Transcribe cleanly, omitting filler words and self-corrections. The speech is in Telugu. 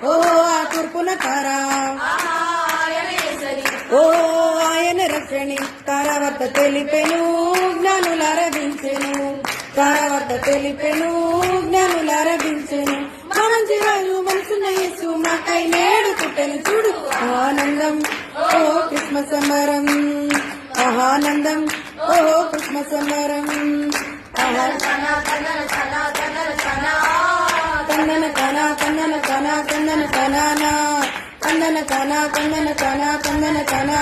ఓ ఆ తూర్పున తారా ఓ ఆయన రక్షణి తారావర్త తెలిపెను జ్ఞానులారగించెను తారావర్త తెలిపెను జ్ఞానులారగించెను మంచి రాజు మనసున్న యేసు మాకై నేడు పుట్టెను చూడు ఆనందం ఓ క్రిస్మస్ సంబరం ఆనందం ఓ క్రిస్మస్ సంబరం తందన కనా తందన కనా తందన కనా తందన కనా